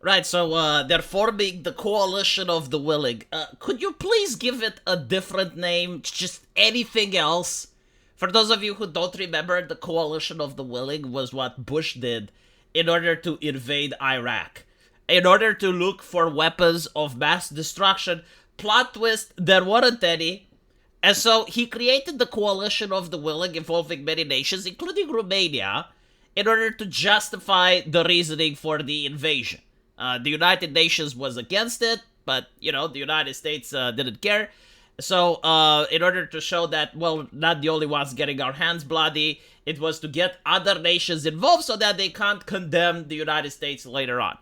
Right, so they're forming the Coalition of the Willing. Could you please give it a different name? Just anything else? For those of you who don't remember, the Coalition of the Willing was what Bush did in order to invade Iraq. In order to look for weapons of mass destruction. Plot twist, there weren't any. And so he created the Coalition of the Willing involving many nations, including Romania, in order to justify the reasoning for the invasion. The United Nations was against it, but, the United States didn't care. So, in order to show that, well, not the only ones getting our hands bloody, it was to get other nations involved so that they can't condemn the United States later on.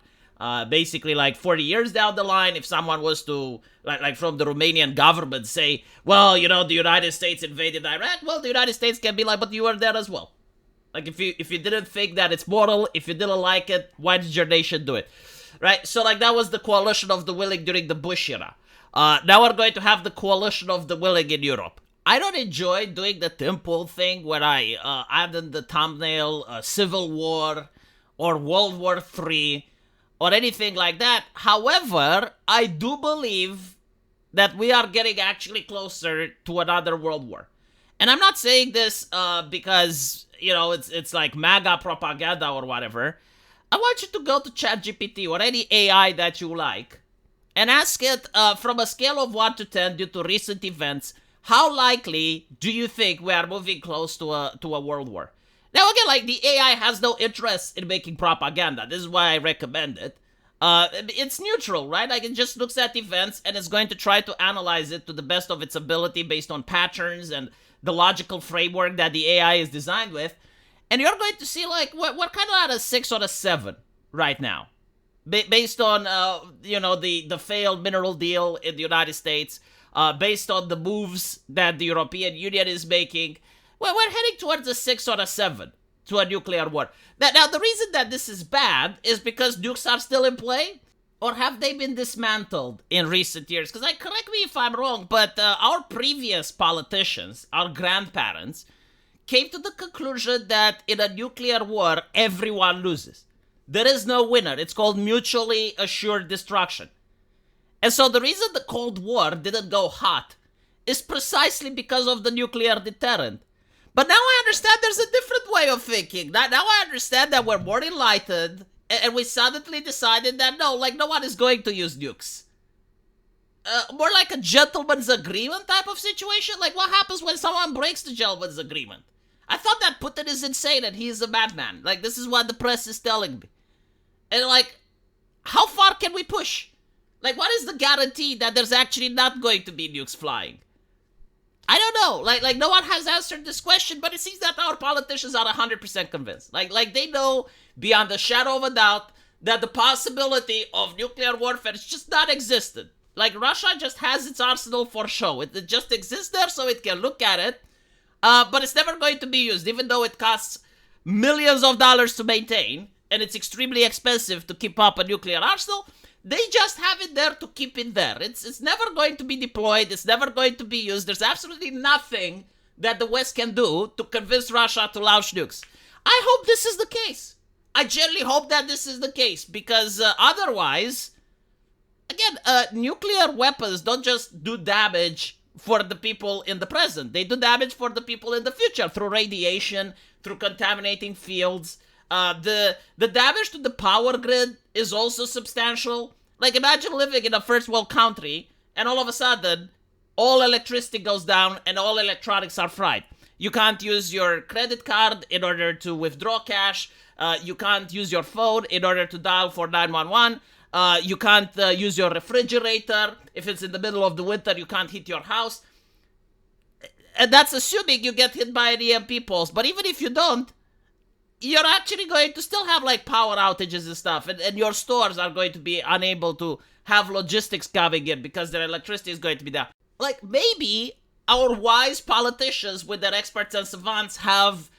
Basically, like 40 years down the line, if someone was to, like from the Romanian government, say, well, the United States invaded Iraq, well, the United States can be like, but you were there as well. Like, if you didn't think that it's moral, if you didn't like it, why did your nation do it? Right? So, like, that was the Coalition of the Willing during the Bush era. Now we're going to have the Coalition of the Willing in Europe. I don't enjoy doing the temple thing where I add in the thumbnail Civil War or World War III or anything like that. However, I do believe that we are getting actually closer to another world war. And I'm not saying this because, it's like MAGA propaganda or whatever. I want you to go to ChatGPT or any AI that you like and ask it from a scale of 1 to 10 due to recent events, how likely do you think we are moving close to a world war? Now, again, like, the AI has no interest in making propaganda. This is why I recommend it. It's neutral, right? Like, it just looks at events and is going to try to analyze it to the best of its ability based on patterns and the logical framework that the AI is designed with. And you're going to see, like, what kind of at a 6 or a 7 right now. Based on, the failed mineral deal in the United States, based on the moves that the European Union is making. Well, we're heading towards a 6 or a 7 to a nuclear war. Now, the reason that this is bad is because nukes are still in play, or have they been dismantled in recent years? Because, correct me if I'm wrong, but our previous politicians, our grandparents, came to the conclusion that in a nuclear war, everyone loses. There is no winner. It's called mutually assured destruction. And so the reason the Cold War didn't go hot is precisely because of the nuclear deterrent. But now I understand there's a different way of thinking. Now I understand that we're more enlightened, and we suddenly decided that no one is going to use nukes. More like a gentleman's agreement type of situation. Like, what happens when someone breaks the gentleman's agreement? I thought that Putin is insane and he is a madman. Like, this is what the press is telling me. And, like, how far can we push? Like, what is the guarantee that there's actually not going to be nukes flying? I don't know. Like no one has answered this question, but it seems that our politicians are 100% convinced. Like they know beyond a shadow of a doubt that the possibility of nuclear warfare is just not existent. Like, Russia just has its arsenal for show. It just exists there so it can look at it. But it's never going to be used, even though it costs millions of dollars to maintain, and it's extremely expensive to keep up a nuclear arsenal. They just have it there to keep it there. It's never going to be deployed. It's never going to be used. There's absolutely nothing that the West can do to convince Russia to launch nukes. I hope this is the case. I genuinely hope that this is the case, because otherwise, again, nuclear weapons don't just do damage for the people in the present. They do damage for the people in the future through radiation, through contaminating fields. The damage to the power grid is also substantial. Like, imagine living in a first world country and all of a sudden all electricity goes down and all electronics are fried. You can't use your credit card in order to withdraw cash. You can't use your phone in order to dial for 911. You can't use your refrigerator. If it's in the middle of the winter, you can't heat your house. And that's assuming you get hit by an EMP pulse. But even if you don't, you're actually going to still have, like, power outages and stuff. And your stores are going to be unable to have logistics coming in because their electricity is going to be down. Like, maybe our wise politicians with their experts and savants have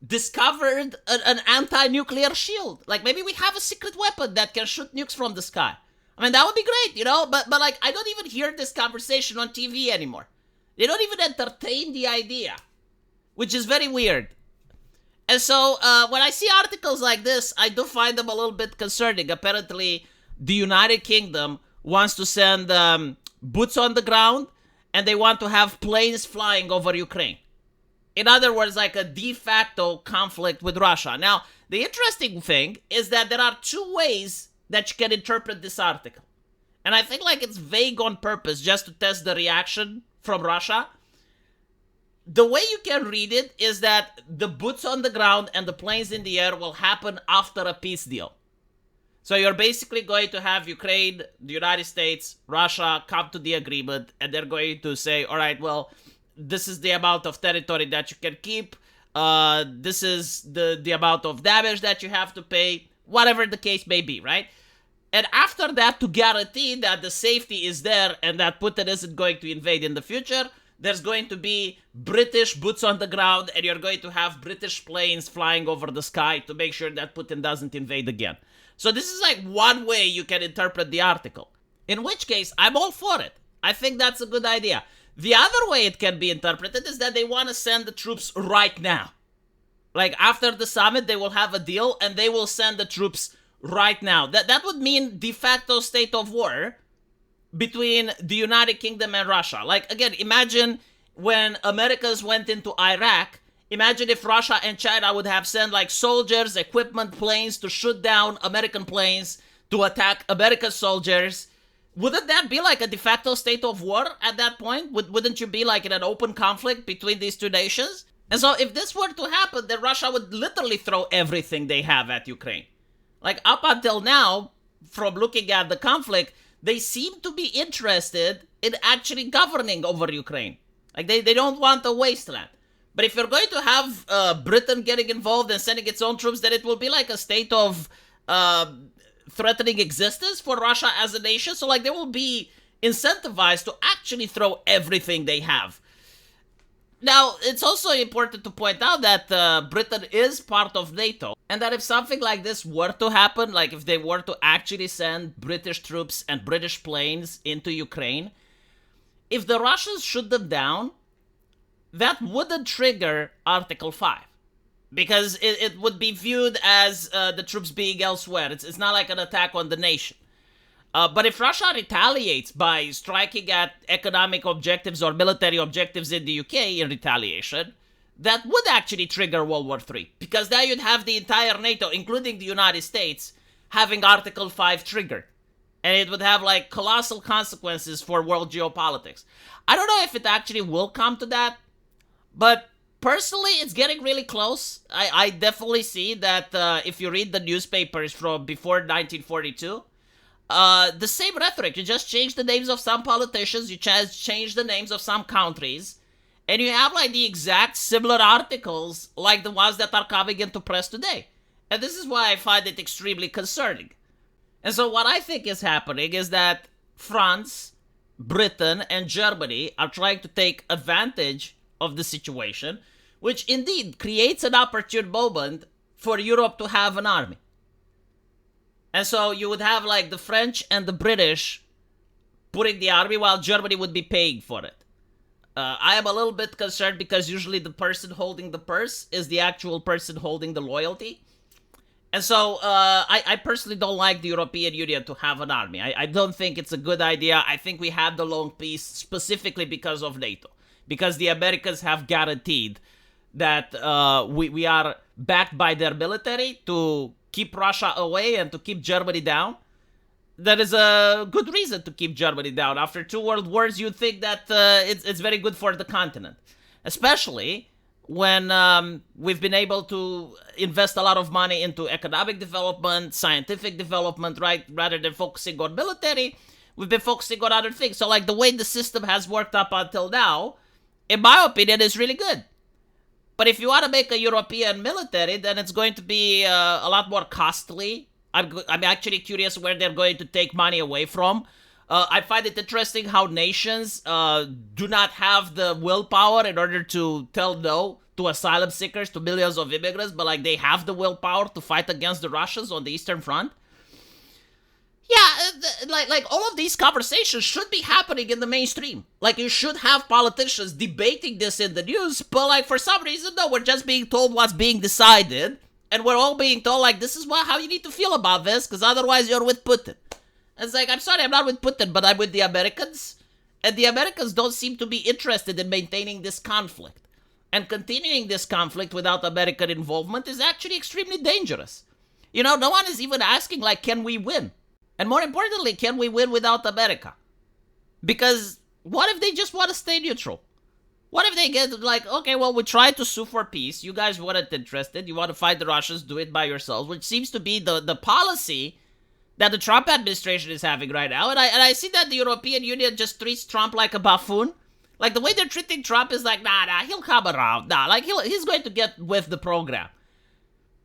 discovered an anti-nuclear shield. Like, maybe we have a secret weapon that can shoot nukes from the sky. I mean, that would be great, you know? But like, I don't even hear this conversation on TV anymore. They don't even entertain the idea, which is very weird. And so, when I see articles like this, I do find them a little bit concerning. Apparently, the United Kingdom wants to send boots on the ground and they want to have planes flying over Ukraine. In other words, like a de facto conflict with Russia. Now, the interesting thing is that there are two ways that you can interpret this article. And I think like it's vague on purpose just to test the reaction from Russia. The way you can read it is that the boots on the ground and the planes in the air will happen after a peace deal. So you're basically going to have Ukraine, the United States, Russia come to the agreement, and they're going to say, all right, well, this is the amount of territory that you can keep. This is the amount of damage that you have to pay, whatever the case may be, right? And after that, to guarantee that the safety is there and that Putin isn't going to invade in the future, there's going to be British boots on the ground and you're going to have British planes flying over the sky to make sure that Putin doesn't invade again. So this is like one way you can interpret the article. In which case, I'm all for it. I think that's a good idea. The other way it can be interpreted is that they want to send the troops right now. Like after the summit, they will have a deal and they will send the troops right now. That would mean de facto state of war between the United Kingdom and Russia. Like again, imagine when Americans went into Iraq. Imagine if Russia and China would have sent like soldiers, equipment, planes to shoot down American planes to attack American soldiers. Wouldn't that be like a de facto state of war at that point? Wouldn't you be like in an open conflict between these two nations? And so if this were to happen, then Russia would literally throw everything they have at Ukraine. Like up until now, from looking at the conflict, they seem to be interested in actually governing over Ukraine. Like they don't want a wasteland. But if you're going to have Britain getting involved and sending its own troops, then it will be like a state of threatening existence for Russia as a nation. So like they will be incentivized to actually throw everything they have. Now, it's also important to point out that Britain is part of NATO, and that if something like this were to happen, like if they were to actually send British troops and British planes into Ukraine, if the Russians shoot them down, that wouldn't trigger Article 5. Because it would be viewed as the troops being elsewhere. It's not like an attack on the nation. But if Russia retaliates by striking at economic objectives or military objectives in the UK in retaliation, that would actually trigger World War III. Because now you'd have the entire NATO, including the United States, having Article 5 triggered. And it would have like colossal consequences for world geopolitics. I don't know if it actually will come to that, but personally, it's getting really close. I definitely see that if you read the newspapers from before 1942, the same rhetoric. You just change the names of some politicians, you change the names of some countries, and you have like the exact similar articles like the ones that are coming into press today. And this is why I find it extremely concerning. And so what I think is happening is that France, Britain, and Germany are trying to take advantage of the situation, which indeed creates an opportune moment for Europe to have an army. And so you would have like the French and the British putting the army while Germany would be paying for it. I am a little bit concerned because usually the person holding the purse is the actual person holding the loyalty. And so I personally don't like the European Union to have an army. I don't think it's a good idea. I think we had the long peace specifically because of NATO. Because the Americans have guaranteed that we are backed by their military to keep Russia away and to keep Germany down. That is a good reason to keep Germany down. After 2 world wars, you'd think that it's very good for the continent. Especially when we've been able to invest a lot of money into economic development, scientific development, right? Rather than focusing on military, we've been focusing on other things. So like the way the system has worked up until now, in my opinion, is really good. But if you want to make a European military, then it's going to be a lot more costly. I'm actually curious where they're going to take money away from. I find it interesting how nations do not have the willpower in order to tell no to asylum seekers, to millions of immigrants, but like they have the willpower to fight against the Russians on the Eastern Front. Yeah, like all of these conversations should be happening in the mainstream. Like you should have politicians debating this in the news, but like for some reason, no, we're just being told what's being decided, and we're all being told like this is how you need to feel about this, because otherwise you're with Putin. It's like, I'm sorry, I'm not with Putin, but I'm with the Americans. And the Americans don't seem to be interested in maintaining this conflict. And continuing this conflict without American involvement is actually extremely dangerous. You know, no one is even asking, like, can we win? And more importantly, can we win without America? Because what if they just want to stay neutral? What if they get like, okay, well, we tried to sue for peace. You guys weren't interested. You want to fight the Russians, do it by yourselves, which seems to be the policy that the Trump administration is having right now. And I see that the European Union just treats Trump like a buffoon. Like, the way they're treating Trump is like, nah, he'll come around. Nah, like, he's going to get with the program.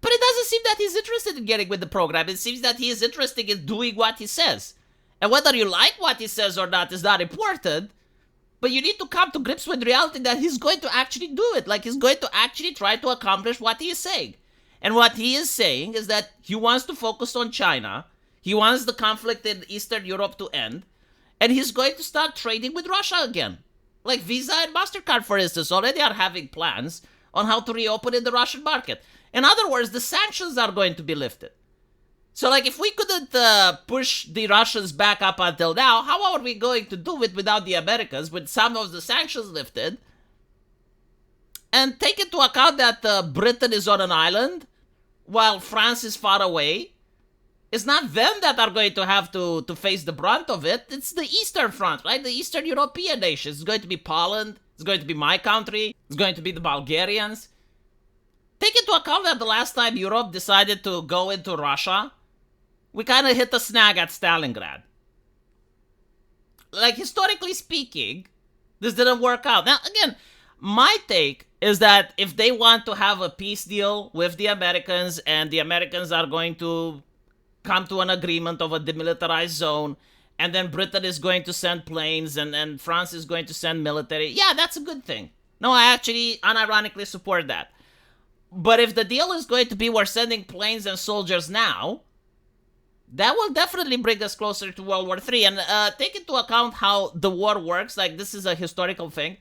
But it doesn't seem that he's interested in getting with the program. It seems that he is interested in doing what he says. And whether you like what he says or not is not important. But you need to come to grips with reality that he's going to actually do it. Like, he's going to actually try to accomplish what he is saying. And what he is saying is that he wants to focus on China. He wants the conflict in Eastern Europe to end. And he's going to start trading with Russia again. Like Visa and MasterCard, for instance, already are having plans on how to reopen in the Russian market. In other words, the sanctions are going to be lifted. So, like, if we couldn't push the Russians back up until now, how are we going to do it without the Americans, with some of the sanctions lifted? And take into account that Britain is on an island, while France is far away. It's not them that are going to have to face the brunt of it. It's the Eastern Front, right? The Eastern European nations. It's going to be Poland. It's going to be my country. It's going to be the Bulgarians. Take into account that the last time Europe decided to go into Russia, we kind of hit a snag at Stalingrad. Like, historically speaking, this didn't work out. Now, again, my take is that if they want to have a peace deal with the Americans, and the Americans are going to come to an agreement of a demilitarized zone, and then Britain is going to send planes, and France is going to send military, yeah, that's a good thing. No, I actually unironically support that. But if the deal is going to be we're sending planes and soldiers now, that will definitely bring us closer to World War III. And take into account how the war works. Like, this is a historical thing.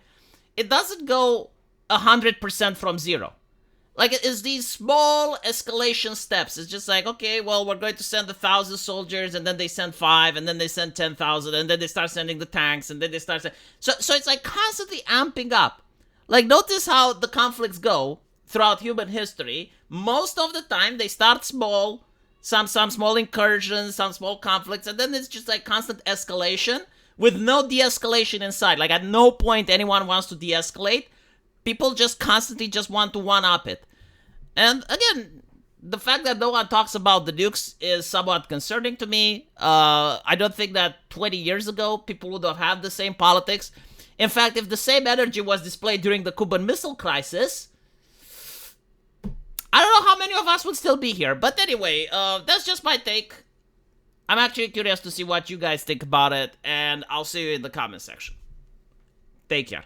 It doesn't go 100% from zero. Like, it is these small escalation steps. It's just like, okay, well, we're going to send 1,000 soldiers, and then they send 5, and then they send 10,000, and then they start sending the tanks, and then they start... So it's like constantly amping up. Like, notice how the conflicts go throughout human history. Most of the time, they start small, some small incursions, some small conflicts, and then it's just like constant escalation with no de-escalation in sight. Like, at no point anyone wants to de-escalate. People just constantly just want to one-up it. And again, the fact that no one talks about the nukes is somewhat concerning to me. I don't think that 20 years ago people would have had the same politics. In fact, if the same energy was displayed during the Cuban Missile Crisis, I don't know how many of us would still be here. But anyway, that's just my take. I'm actually curious to see what you guys think about it, and I'll see you in the comment section. Take care.